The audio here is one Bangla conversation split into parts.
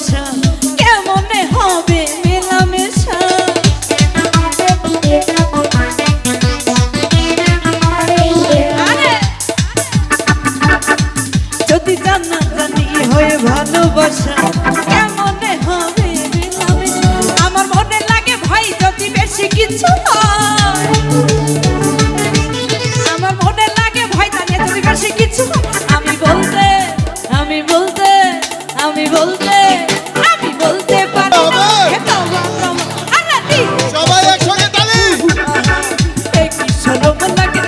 ভালোবাসা কেমনে হবে মেলামেশা। যদি জানা জানি হয়ে ভালোবাসা কেমনে হবে মেলামেশা। আমার মনে লাগে ভাই যদি বেশি কিছু হয়, আমার মনে লাগে ভাই জানি যদি বেশি কিছু হয়। আমি বলতে পারি সবাই একসঙ্গে তালি। কি শরম লাগে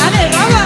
আরে বাবা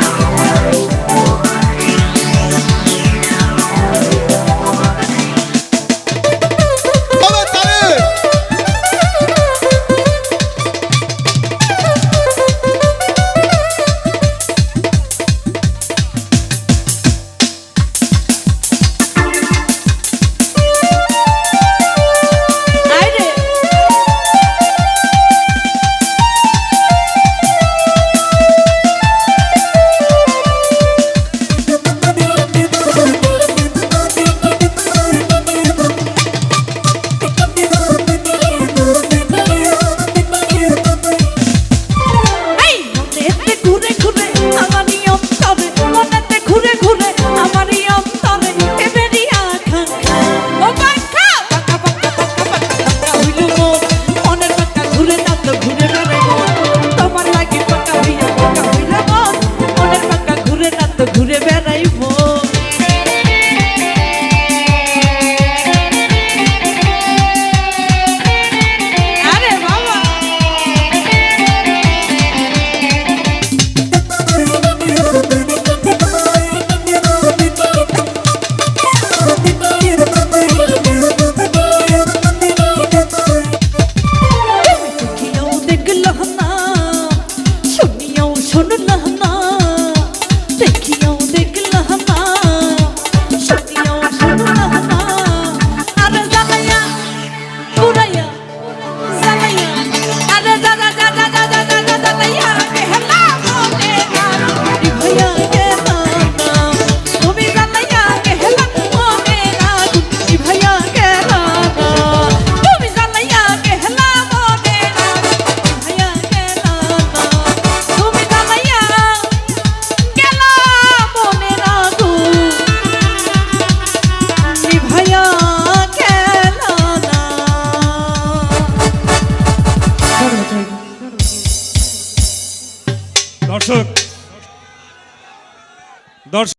ঘুরে বেড়াইব। আরে বাবা দেখিয়াও দেখল না, শুনিয়াও শুনল না, দেখিয়াও দেখল না, শুনিয়াও শুনল না। আরে জ্বালাইয়া পুরাইয়া জ্বালাইয়া, আরে দাদা দাদা দাদা দাদা জ্বালাইয়া বেহলা মনে রাখি ভাইয়া গেল না। তুমি জ্বালাইয়া বেহলা মনে রাখি ভাইয়া গেল না। তুমি জ্বালাইয়া বেহলা মনে রাখি ভাইয়া গেল না। তুমি জ্বালাইয়া গেল মনে রাখো ভাইয়া গেল না। দর্শক